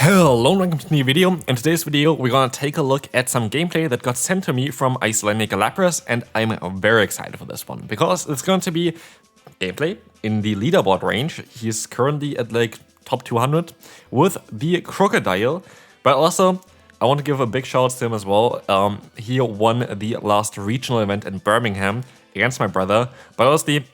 Hello and welcome to the new video. In today's video, we're gonna take a look at some gameplay that got sent to me from IcelandicLapras, and I'm very excited for this one because it's going to be gameplay in the leaderboard range. He's currently at like top 200 with the Krookodile, but also I want to give a big shout out to him as well. He won the last regional event in Birmingham against my brother, but honestly,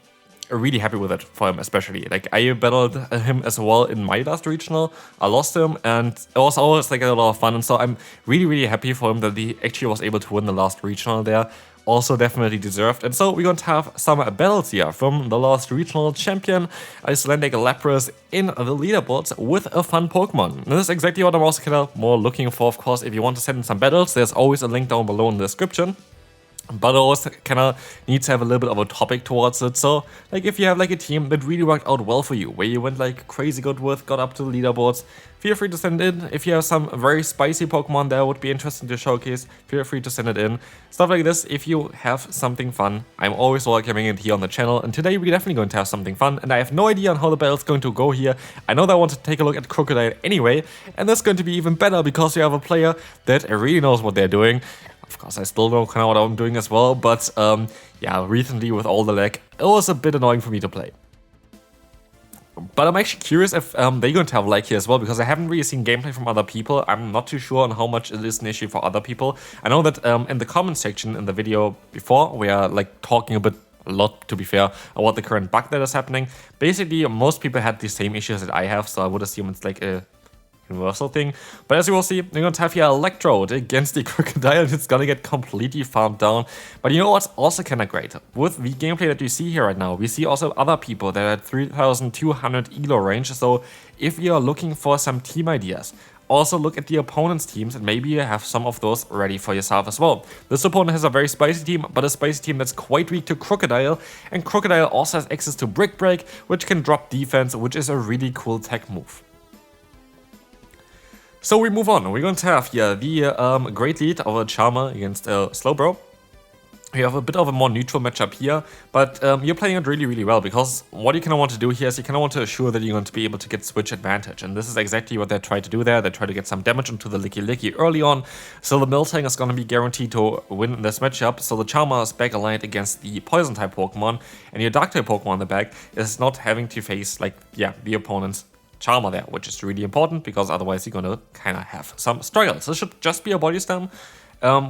really happy with it for him, especially. Like, I battled him as well in my last regional. I lost him, and it was always like a lot of fun. And so I'm really happy for him that he actually was able to win the last regional there. Also definitely deserved. And so we're going to have some battles here from the last regional champion, IcelandicLapras, in the leaderboards with a fun Pokemon. And this is exactly what I'm also kind of more looking for, of course. If you want to send in some battles, there's always a link down below in the description. But I always kind of need to have a little bit of a topic towards it. So, like, if you have like a team that really worked out well for you, where you went like crazy good with, got up to the leaderboards, feel free to send it in. If you have some very spicy Pokemon that would be interesting to showcase, feel free to send it in. Stuff like this, if you have something fun, I'm always welcoming it here on the channel. And today we're definitely going to have something fun. And I have no idea on how the battle's going to go here. I know that I want to take a look at Krookodile anyway. And that's going to be even better because you have a player that really knows what they're doing. Of course, I still know kind of what I'm doing as well, but yeah, recently with all the lag, it was a bit annoying for me to play. But I'm actually curious if they're going to have lag here as well, because I haven't really seen gameplay from other people. I'm not too sure on how much it is an issue for other people. I know that in the comment section in the video before, we are like talking a lot, to be fair, about the current bug that is happening. Basically, most people had the same issues that I have, so I would assume it's like a universal thing. But as you will see, we're going to have here Electrode against the Krookodile, and it's going to get completely farmed down. But you know what's also kind of great? With the gameplay that you see here right now, we see also other people that are at 3200 elo range. So if you're looking for some team ideas, also look at the opponent's teams and maybe you have some of those ready for yourself as well. This opponent has a very spicy team, but a spicy team that's quite weak to Krookodile. And Krookodile also has access to Brick Break, which can drop defense, which is a really cool tech move. So we move on. We're going to have here the great lead of a Charmer against Slowbro. We have a bit of a more neutral matchup here, but you're playing it really well, because what you kind of want to do here is you kind of want to assure that you're going to be able to get switch advantage, and this is exactly what they try to do there. They try to get some damage into the Licky early on, so the Miltank is going to be guaranteed to win this matchup. So the Charmer is back aligned against the Poison type Pokemon, and your Dark type Pokemon in the back is not having to face like the opponent's Charmer there, which is really important because otherwise you're gonna kind of have some struggles. This should just be a body slam,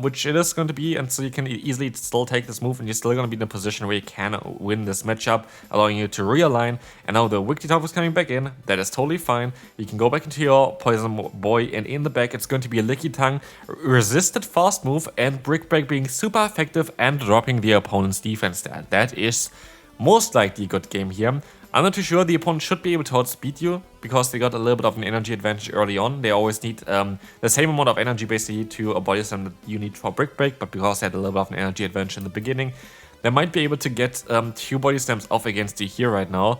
which it is going to be, and so you can easily still take this move and you're still gonna be in a position where you can win this matchup, allowing you to realign. And now the Wigglytuff is coming back in. That is totally fine. You can go back into your Poison Boy, and in the back it's going to be a Lickitung, resisted fast move, and Brick Break being super effective and dropping the opponent's defense there. That is most likely a good game here. I'm not too sure. The opponent should be able to outspeed you because they got a little bit of an energy advantage early on. They always need the same amount of energy basically to a body slam that you need for Brick Break, but because they had a little bit of an energy advantage in the beginning, they might be able to get 2 body slams off against you here right now.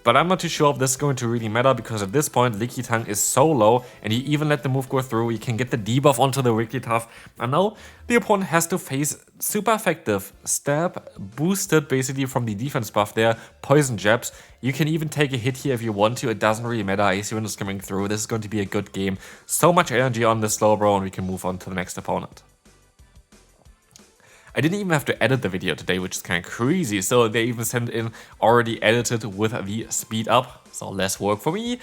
But I'm not too sure if this is going to really matter, because at this point Lickitung is so low, and you even let the move go through. You can get the debuff onto the Wigglytuff, and now the opponent has to face super effective stab, boosted basically from the defense buff there, poison jabs. You can even take a hit here if you want to. It doesn't really matter. Ice-Wind is coming through. This is going to be a good game. So much energy on this Slowbro, and we can move on to the next opponent. I didn't even have to edit the video today, which is kind of crazy. So they even sent in already edited with the speed up. So less work for me.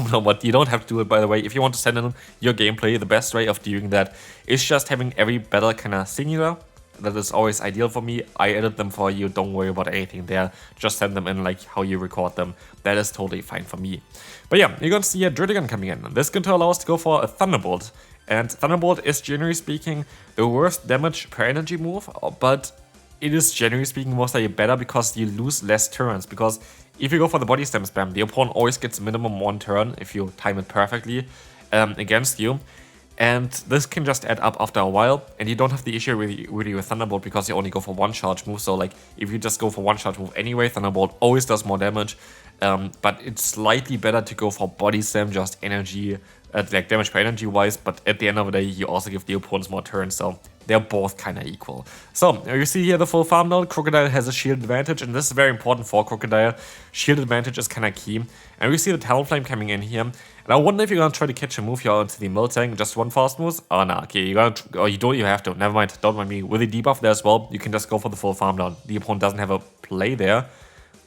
No, but you don't have to do it, by the way. If you want to send in your gameplay, the best way of doing that is just having every battle kind of singular. That is always ideal for me. I edit them for you. Don't worry about anything there. Just send them in like how you record them. That is totally fine for me. But yeah, you're going to see a Dritigan coming in. This is going to allow us to go for a Thunderbolt. And Thunderbolt is, generally speaking, the worst damage per energy move, but it is, generally speaking, most likely better because you lose less turns. Because if you go for the body slam spam, the opponent always gets minimum 1 turn if you time it perfectly against you. And this can just add up after a while, and you don't have the issue really with Thunderbolt because you only go for 1 charge move. So like if you just go for 1 charge move anyway, Thunderbolt always does more damage. But it's slightly better to go for body slam, just energy, like damage per energy wise. But at the end of the day, you also give the opponents more turns. So they're both kind of equal. So you see here the full farm down. Krookodile has a shield advantage, and this is very important for Krookodile. Shield advantage is kind of key. And we see the Talonflame coming in here. And I wonder if you're gonna try to catch a move here onto the Miltank. Just one fast move. Oh no, okay, you gotta, or you don't. You have to. Never mind. Don't mind me. With the debuff there as well, you can just go for the full farm down. The opponent doesn't have a play there.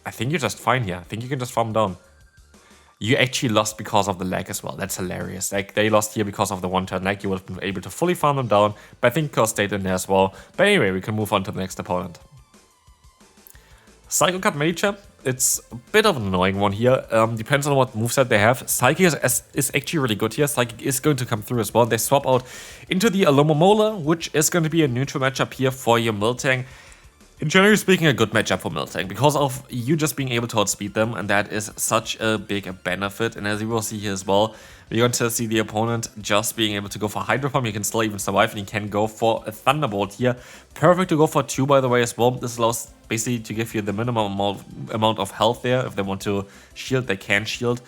I think you're just fine here. I think you can just farm down. You actually lost because of the lag as well. That's hilarious. Like, they lost here because of the one-turn lag. You would have been able to fully farm them down, but I think Curse stayed in there as well. But anyway, we can move on to the next opponent. Psycho Cut Major. It's a bit of an annoying one here. Depends on what moveset they have. Psychic is actually really good here. Psychic is going to come through as well. They swap out into the Alomomola, which is going to be a neutral matchup here for your Miltank. Generally speaking, a good matchup for Miltank because of you just being able to outspeed them, and that is such a big benefit. And as you will see here as well, you're going to see the opponent just being able to go for Hydro Pump. You can still even survive, and you can go for a Thunderbolt here. Perfect to go for 2, by the way, as well. This allows basically to give you the minimum amount of health there. If they want to shield, they can shield.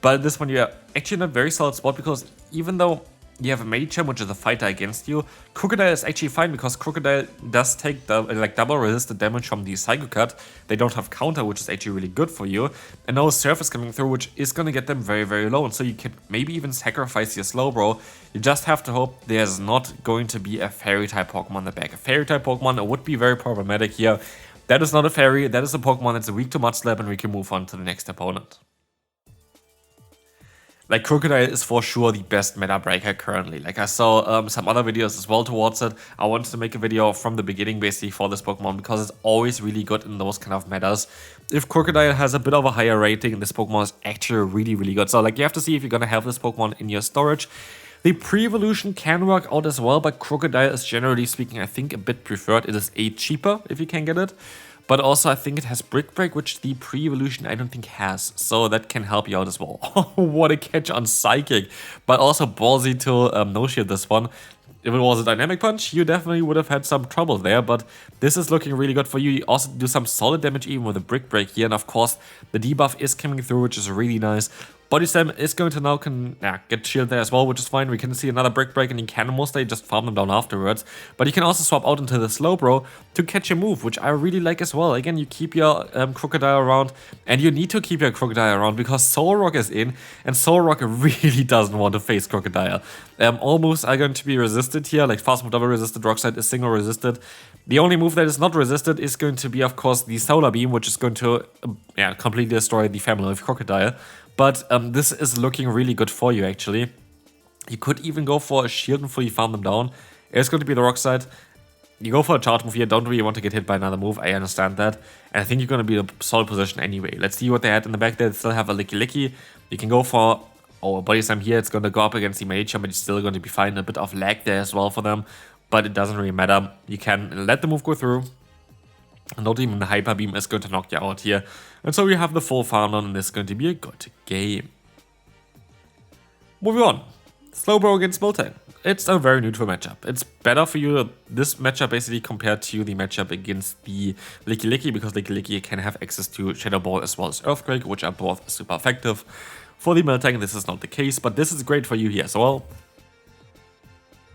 But this one, you're actually in a very solid spot because even though you have a Medicham, which is a fighter against you, Krookodile is actually fine because Krookodile does take double resisted damage from the Psycho Cut. They don't have counter, which is actually really good for you. And now Surf is coming through, which is going to get them very, very low. And so you can maybe even sacrifice your Slowbro. You just have to hope there's not going to be a Fairy type Pokemon in the back. A Fairy type Pokemon would be very problematic here. That is not a Fairy, that is a Pokemon that's weak to Mud Slap, and we can move on to the next opponent. Like, Krookodile is for sure the best meta breaker currently. Like, I saw some other videos as well towards it. I wanted to make a video from the beginning basically for this Pokemon because it's always really good in those kind of metas. If Krookodile has a bit of a higher rating, this Pokemon is actually really, really good. So, like, you have to see if you're gonna have this Pokemon in your storage. The pre-evolution can work out as well, but Krookodile is generally speaking, I think, a bit preferred. It is cheaper if you can get it. But also, I think it has Brick Break, which the pre-evolution I don't think has. So that can help you out as well. What a catch on Psychic. But also ballsy to no-shield this one. If it was a Dynamic Punch, you definitely would have had some trouble there. But this is looking really good for you. You also do some solid damage even with a Brick Break here. And of course, the debuff is coming through, which is really nice. Body Slam is going to now get shield there as well, which is fine. We can see another Brick Break, and you can mostly just farm them down afterwards. But you can also swap out into the Slowbro to catch a move, which I really like as well. Again, you keep your Krookodile around, and you need to keep your Krookodile around because Solrock is in, and Solrock really doesn't want to face Krookodile. All moves are going to be resisted here, like Fast Move double resisted, Rock Slide is single resisted. The only move that is not resisted is going to be, of course, the Solar Beam, which is going to completely destroy the family of Krookodile. But this is looking really good for you, actually. You could even go for a shield and fully farm them down. It's going to be the Rock Slide. You go for a charge move here, don't really want to get hit by another move, I understand that. And I think you're going to be in a solid position anyway. Let's see what they had in the back there. They still have a Licky. You can go for a Body Slam here. It's going to go up against the Major, but it's still going to be fine. A bit of lag there as well for them, but it doesn't really matter. You can let the move go through. Not even the Hyper Beam is going to knock you out here. And so we have the full farm on, and it's going to be a good game. Moving on. Slowbro against Miltank. It's a very neutral matchup. It's better for you, this matchup basically, compared to the matchup against the Licky, because Licky can have access to Shadow Ball as well as Earthquake, which are both super effective. For the Miltank, this is not the case, but this is great for you here as well.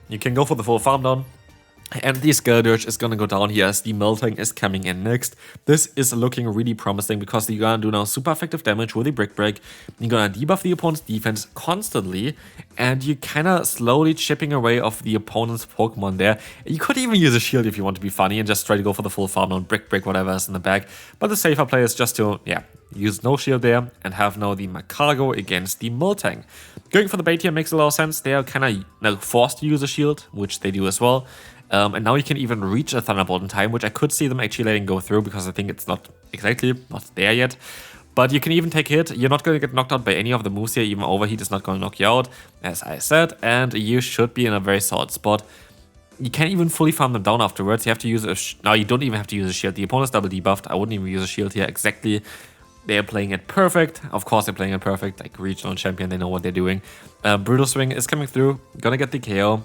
You can go for the full farm down. And the Skeldurge is gonna go down here as the Miltank is coming in next. This is looking really promising because you're gonna do now super effective damage with the Brick Break. You're gonna debuff the opponent's defense constantly, and you're kinda slowly chipping away off the opponent's Pokemon there. You could even use a shield if you want to be funny and just try to go for the full farm on Brick Break, whatever is in the back. But the safer play is just to, use no shield there and have now the Magcargo against the Miltank. Going for the bait here makes a lot of sense. They are kinda forced to use a shield, which they do as well. And now you can even reach a Thunderbolt in time, which I could see them actually letting go through because I think it's not there yet. But you can even take a hit. You're not going to get knocked out by any of the moves here. Even Overheat is not going to knock you out, as I said. And you should be in a very solid spot. You can't even fully farm them down afterwards. You have to use now you don't even have to use a shield. The opponent's double debuffed. I wouldn't even use a shield here. Exactly. They're playing it perfect. Of course they're playing it perfect. Like regional champion, they know what they're doing. Brutal Swing is coming through. Gonna get the KO.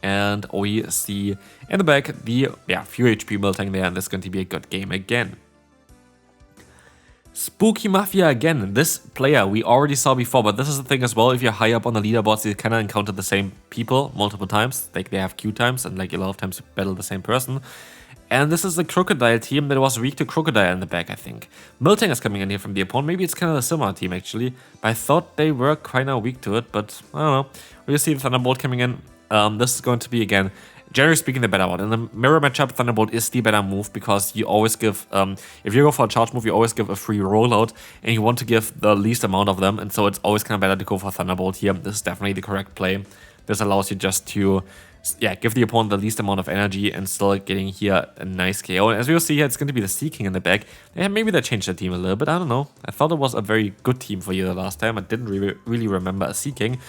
And we see in the back the few HP Miltank there, and this is going to be a good game again. Spooky Mafia again. This player we already saw before, but this is the thing as well. If you're high up on the leaderboards, you kind of encounter the same people multiple times. Like they have queue times and like a lot of times you battle the same person. And this is the Krookodile team that was weak to Krookodile in the back, I think. Miltank is coming in here from the opponent. Maybe it's kind of a similar team actually. But I thought they were kind of weak to it, but I don't know. We'll see the Thunderbolt coming in. This is going to be again, generally speaking, the better one. In the mirror matchup, Thunderbolt is the better move because you always give, if you go for a charge move, you always give a free rollout and you want to give the least amount of them. And so it's always kind of better to go for Thunderbolt here. This is definitely the correct play. This allows you just to, yeah, give the opponent the least amount of energy and still getting here a nice KO. And as we will see here, it's going to be the Sea King in the back. Yeah, maybe they changed the team a little bit. I don't know. I thought it was a very good team for you the last time. I didn't really remember a Sea King.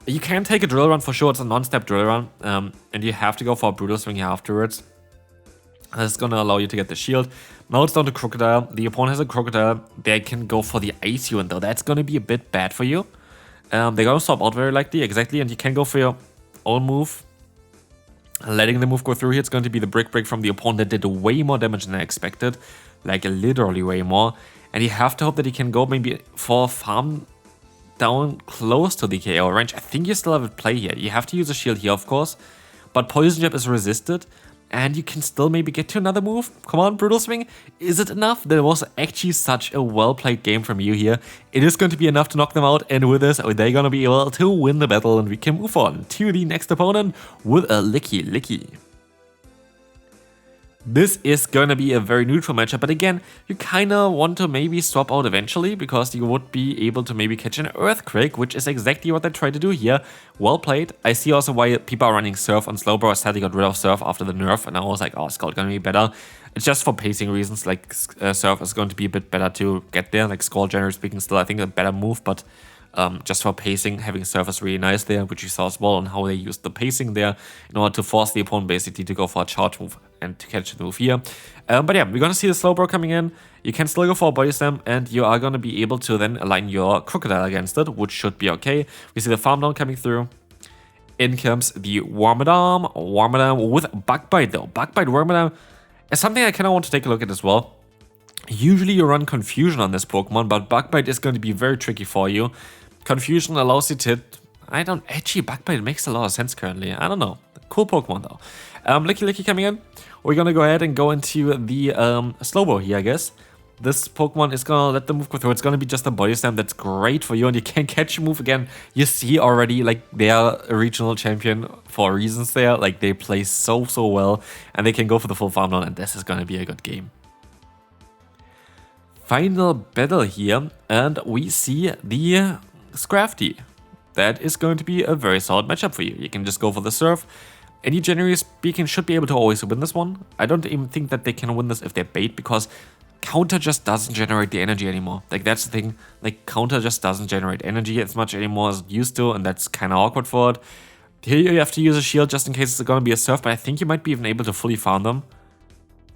You can take a drill run for sure, it's a non-step drill run, and you have to go for a brutal swing here afterwards. That's gonna allow you to get the shield. Now it's down to Krookodile. The opponent has a Krookodile. They can go for the Ice Unit though. That's gonna be a bit bad for you. They're gonna swap out very likely, exactly, and you can go for your own move. Letting the move go through here, it's going to be the Brick Break from the opponent that did way more damage than I expected. Like literally way more. And you have to hope that he can go maybe for farm down close to the KO range. I think you still have a play here. You have to use a shield here, of course, but Poison Jab is resisted, and you can still maybe get to another move. Come on, Brutal Swing. Is it enough? There was actually such a well-played game from you here. It is going to be enough to knock them out, and with this, they're going to be able to win the battle, and we can move on to the next opponent with a Licky. This is gonna be a very neutral matchup, but again, you kinda want to maybe swap out eventually because you would be able to maybe catch an Earthquake, which is exactly what they tried to do here. Well played. I see also why people are running Surf on Slowbro. I sadly got rid of Surf after the nerf, and I was like, oh, Skull gonna be better. It's just for pacing reasons, like Surf is going to be a bit better to get there. Like Skull, generally speaking, still I think a better move, but just for pacing, having Surf is really nice there, which you saw as well on how they used the pacing there in order to force the opponent basically to go for a charge move and to catch the move here. But yeah, we're gonna see the Slowbro coming in. You can still go for a Body Slam, and you are gonna be able to then align your Krookodile against it, which should be okay. We see the Farm Down coming through. In comes the Wormadam with Bug Bite though. Bug Bite Wormadam is something I kind of want to take a look at as well. Usually you run Confusion on this Pokemon, but Bug Bite is going to be very tricky for you. Confusion allows you to... Actually, Bug Bite makes a lot of sense currently. I don't know. Cool Pokemon though. Licky coming in. We're gonna go ahead and go into the Slowbro here, I guess. This Pokemon is gonna let the move go through. It's gonna be just a Body Slam that's great for you, and you can catch a move again. You see already, like, they are a regional champion for reasons there. Like, they play so well, and they can go for the full farm down, and this is gonna be a good game. Final battle here, and we see the Scrafty. That is going to be a very solid matchup for you. You can just go for the Surf. And you, generally speaking, should be able to always win this one. I don't even think that they can win this if they're bait, because Counter just doesn't generate the energy anymore. Like, that's the thing. Like, Counter just doesn't generate energy as much anymore as it used to, and that's kind of awkward for it. Here you have to use a shield just in case it's going to be a Surf, but I think you might be even able to fully farm them.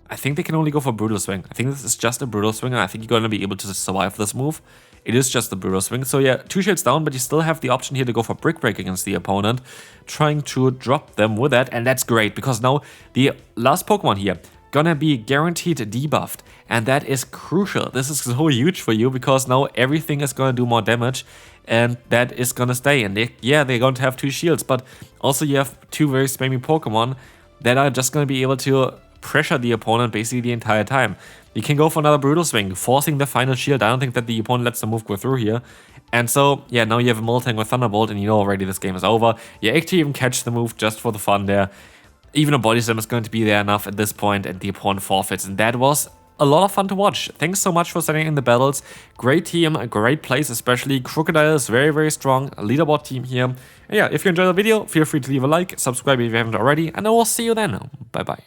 I think they can only go for Brutal Swing. I think this is just a Brutal Swing, and I think you're going to be able to survive this move. It is just a Brutal Swing. So yeah, 2 shields down, but you still have the option here to go for Brick Break against the opponent, trying to drop them with that, and that's great, because now the last Pokemon here gonna be guaranteed debuffed, and that is crucial. This is so huge for you, because now everything is gonna do more damage, and that is gonna stay. And they're going to have 2 shields, but also you have 2 very spammy Pokemon that are just gonna be able to pressure the opponent basically the entire time. You can go for another Brutal Swing, forcing the final shield. I don't think that the opponent lets the move go through here. And so, yeah, now you have a Miltank with Thunderbolt, and you know already this game is over. You actually even catch the move just for the fun there. Even a Body Slam is going to be there enough at this point, and the opponent forfeits. And that was a lot of fun to watch. Thanks so much for sending in the battles. Great team, great plays, especially Krookodile is very strong. A leaderboard team here. And yeah, if you enjoyed the video, feel free to leave a like, subscribe if you haven't already, and I will see you then. Bye bye.